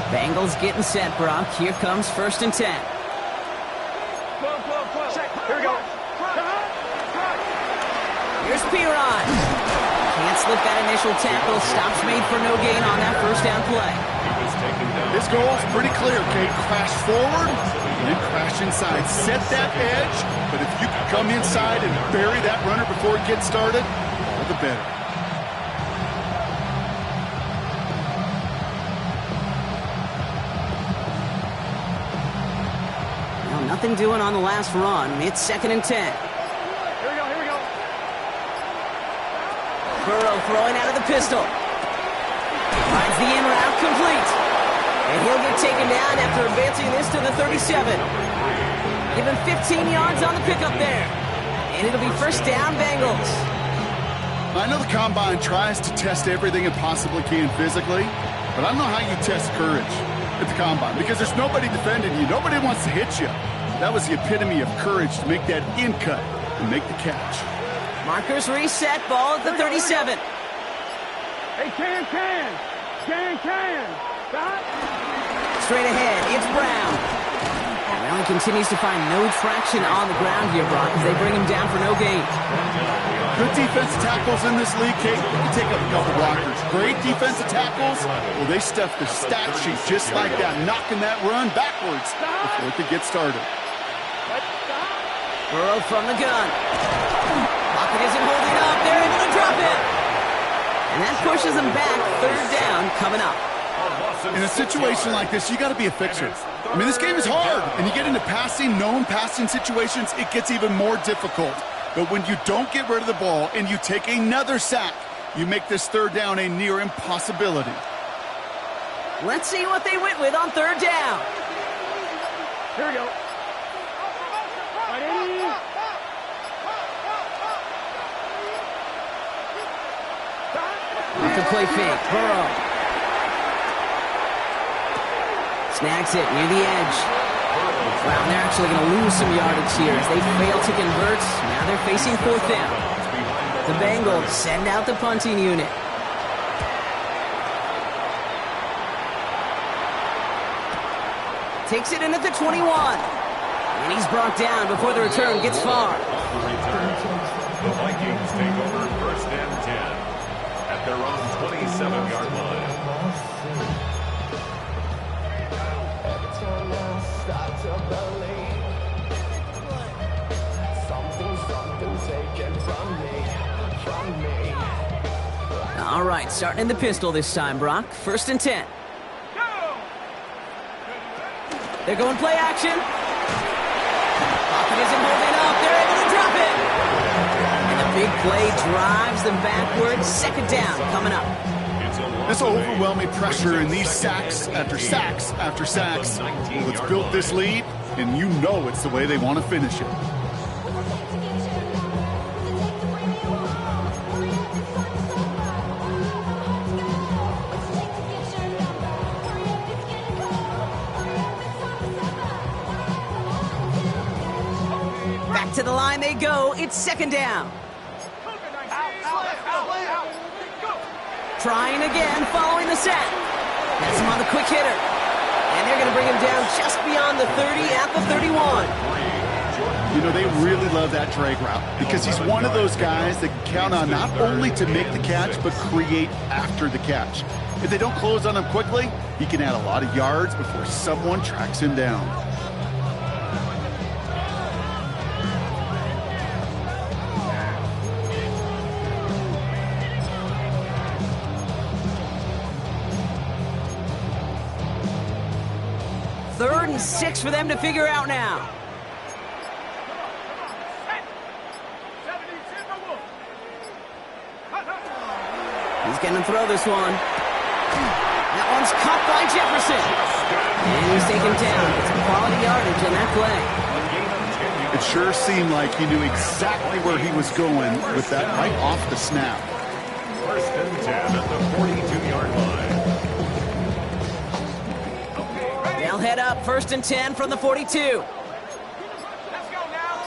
Speaker 2: Bengals getting set, Brock. Here comes 1st and 10.
Speaker 3: Here we go.
Speaker 2: Here's Piron. Can't slip that initial tackle. Stops made for no gain on that 1st down play.
Speaker 4: This goal is pretty clear, Kate. Crash forward and then crash inside. Set that edge, but if you can come inside and bury that runner before it gets started, all the better.
Speaker 2: Nothing doing on the last run. It's 2nd and 10.
Speaker 3: Here we go.
Speaker 2: Burrow throwing out of the pistol. Finds the in route complete. And he'll get taken down after advancing this to the 37. Give him 15 yards on the pickup there. And it'll be 1st down, Bengals.
Speaker 4: I know the Combine tries to test everything it possibly can physically, but I don't know how you test courage at the Combine because there's nobody defending you. Nobody wants to hit you. That was the epitome of courage to make that in cut and make the catch.
Speaker 2: Markers reset, ball at the 37.
Speaker 3: Hey, can. Stop.
Speaker 2: Straight ahead, it's Brown. Well, he continues to find no traction on the ground here, Brock, as they bring him down for no gain.
Speaker 4: Good defensive tackles in this league, Kate. You can take up a couple blockers. Great defensive tackles. Well, they stuff the stat sheet just like that, knocking that run backwards before it could get started.
Speaker 2: Burrow from the gun. Pocket isn't holding up. They're able to drop it. And that pushes them back. 3rd down coming up.
Speaker 4: In a situation like this, you got to be a fixer. I mean, this game is hard, and you get into known passing situations, it gets even more difficult. But when you don't get rid of the ball and you take another sack, you make this 3rd down a near impossibility.
Speaker 2: Let's see what they went with on 3rd down.
Speaker 3: Here we go.
Speaker 2: Off the play fake, Burrow. Snags it near the edge. Wow, they're actually going to lose some yardage here as they fail to convert. Now they're facing 4th down. The Bengals send out the punting unit. Takes it in at the 21. And he's brought down before the return gets far.
Speaker 5: The Vikings take over 1st and 10 at their own 27-yard line.
Speaker 2: All right, starting in the pistol this time, Brock. 1st and 10. They're going play action. Pocket isn't holding up. They're able to drop it. And the big play drives them backwards. 2nd down coming up.
Speaker 4: This overwhelming pressure and these sacks after sacks after sacks. Well, it's built this lead, and you know it's the way they want to finish it.
Speaker 2: Back to the line they go. It's 2nd down. Trying again, following the sack. That's him on the quick hitter. And they're going to bring him down just beyond the 30 at the 31.
Speaker 4: You know, they really love that drag route because he's one of those guys that can count on not only to make the catch, but create after the catch. If they don't close on him quickly, he can add a lot of yards before someone tracks him down.
Speaker 2: Third and 6 for them to figure out now. He's going to throw this one. That one's caught by Jefferson. And he's taken down. It's quality yardage in that play.
Speaker 4: It sure seemed like he knew exactly where he was going with that right off the snap.
Speaker 5: First and 10 at the 42-yard line.
Speaker 2: They'll head up first and 10 from the 42.
Speaker 3: Let's go now.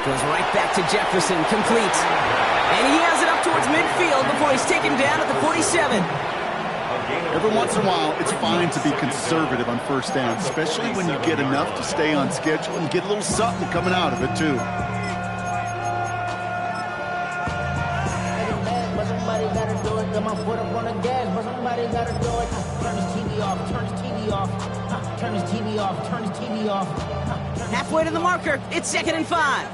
Speaker 2: Goes right back to Jefferson, complete. And he has it up towards midfield before he's taken down at the 47.
Speaker 4: Every once in a while, it's fine to be conservative on first down, especially when you get enough to stay on schedule and get a little something coming out of it, too.
Speaker 6: But somebody gotta do it. Got my foot up on the gas, but somebody gotta do it. Turn his TV off, turn his TV off. Turn his TV off, turn his TV off.
Speaker 2: Halfway to the marker, it's 2nd and 5.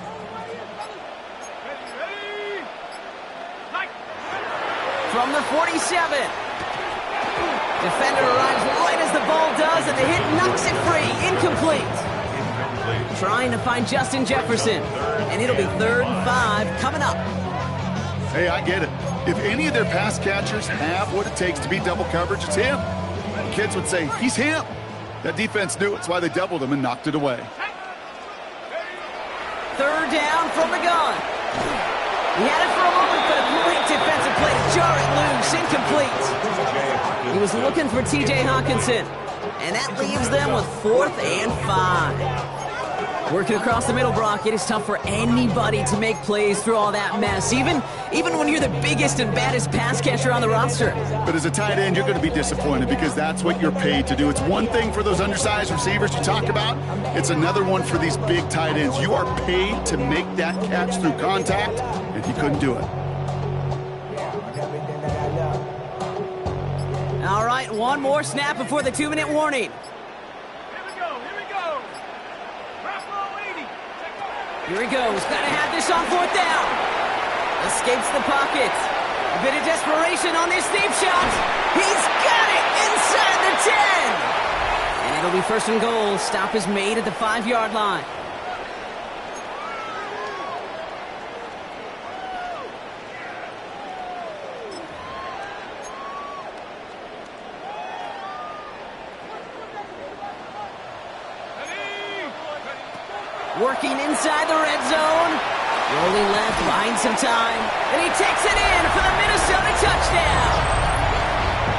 Speaker 2: From the 47. Defender arrives right as the ball does, and the hit knocks it free. Incomplete. Trying to find Justin Jefferson, and it'll be 3rd and 5 coming up.
Speaker 4: Hey, I get it. If any of their pass catchers have what it takes to beat double coverage, it's him. The kids would say, he's him. That defense knew it's why they doubled him and knocked it away.
Speaker 2: 3rd down from the gun. He had it for a moment, but a great defensive play to jar it loose. Incomplete. He was looking for T.J. Hawkinson, and that leaves them with 4th and 5. Working across the middle, Brock, it is tough for anybody to make plays through all that mess, even when you're the biggest and baddest pass catcher on the roster.
Speaker 4: But as a tight end, you're going to be disappointed because that's what you're paid to do. It's one thing for those undersized receivers you talk about. It's another one for these big tight ends. You are paid to make that catch through contact, and he couldn't do it.
Speaker 2: All right, one more snap before the 2-minute warning. Here he goes. Got to have this on 4th down. Escapes the pocket. A bit of desperation on this deep shot. He's got it inside the 10. And it'll be 1st and goal. Stop is made at the 5-yard line. Working inside the red zone. Rolling left, buying some time. And he takes it in for the Minnesota touchdown.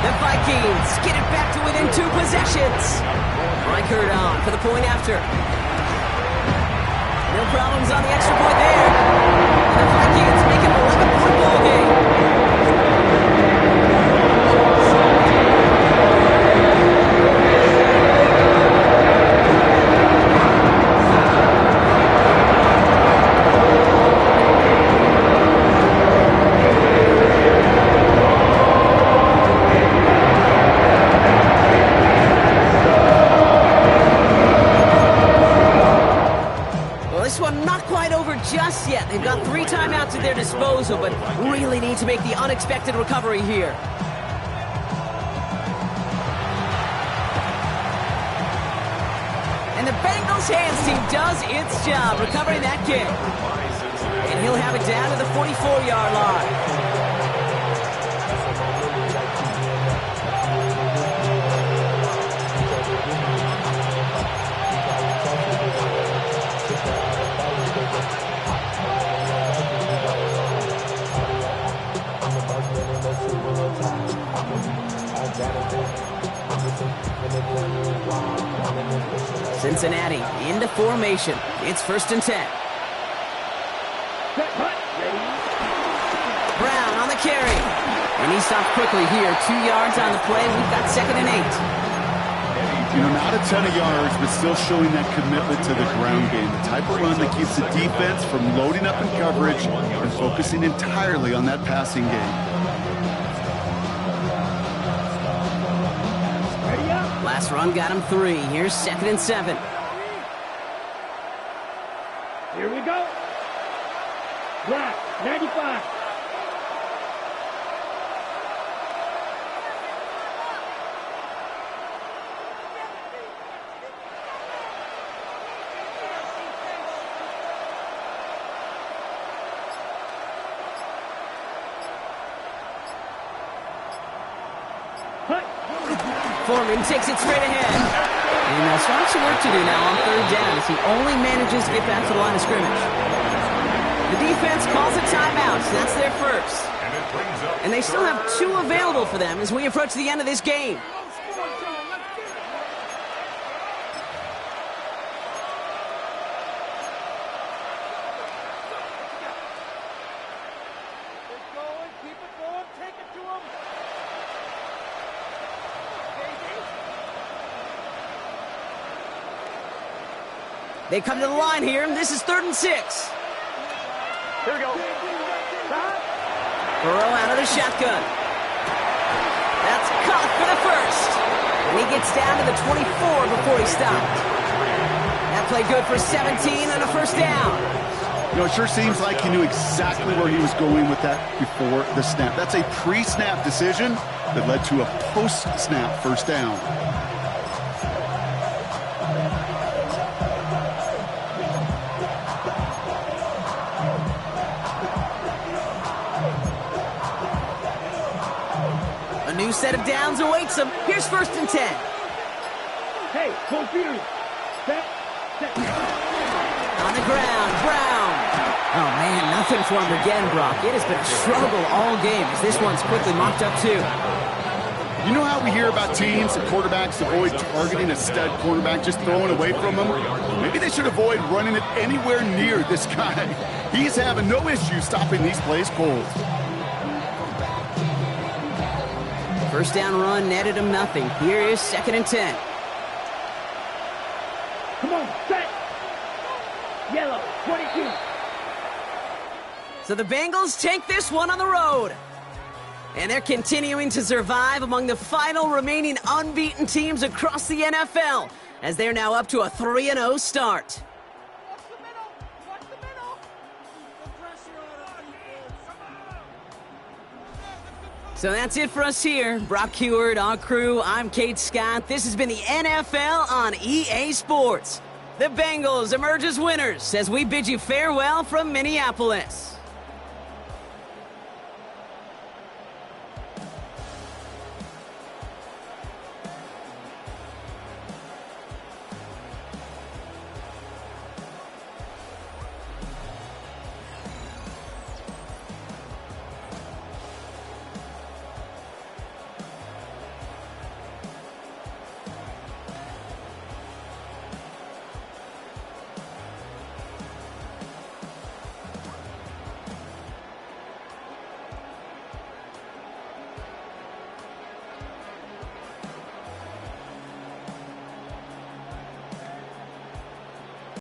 Speaker 2: The Vikings get it back to within 2 possessions. Reichert on for the point after. No problems on the extra point there. The Vikings make it an 11-point ball game. Just yet. They've got 3 timeouts at their disposal, but really need to make the unexpected recovery here. And the Bengals hands team does its job recovering that kick. And he'll have it down to the 44-yard line. Cincinnati into formation. It's 1st and 10. Brown on the carry. And he stopped quickly here. 2 yards on the play. We've got 2nd and 8.
Speaker 4: You know, not a ton of yards, but still showing that commitment to the ground game. The type of run that keeps the defense from loading up in coverage and focusing entirely on that passing game.
Speaker 2: Last run got him 3. Here's 2nd and 7.
Speaker 3: Here we go. Black, 95.
Speaker 2: Foreman takes it straight ahead. And still have some work to do now on 3rd down as he only manages to get back to the line of scrimmage. The defense calls a timeout, so that's their first. And they still have 2 available for them as we approach the end of this game. They come to the line here, and this is 3rd and 6.
Speaker 3: Here we go.
Speaker 2: Burrow out of the shotgun. That's caught for the first. And he gets down to the 24 before he stopped. That play good for 17 and a first down.
Speaker 4: You know, it sure seems like he knew exactly where he was going with that before the snap. That's a pre-snap decision that led to a post-snap first down.
Speaker 2: A new set of downs awaits him. Here's 1st and 10.
Speaker 3: Hey, cold feet. Set.
Speaker 2: On the ground, Brown. Oh, man, nothing for him again, Brock. It has been a struggle all game as this one's quickly mocked up, too.
Speaker 4: You know how we hear about teams and quarterbacks avoid targeting a stud quarterback, just throwing away from him? Maybe they should avoid running it anywhere near this guy. He's having no issue stopping these plays cold.
Speaker 2: First down run netted him nothing. Here is 2nd and 10.
Speaker 3: Come on, set. Yellow, 22.
Speaker 2: So the Bengals take this one on the road. And they're continuing to survive among the final remaining unbeaten teams across the NFL, as they're now up to a 3-0 start. So that's it for us here. Brock Heward, our crew, I'm Kate Scott. This has been the NFL on EA Sports. The Bengals emerge as winners as we bid you farewell from Minneapolis.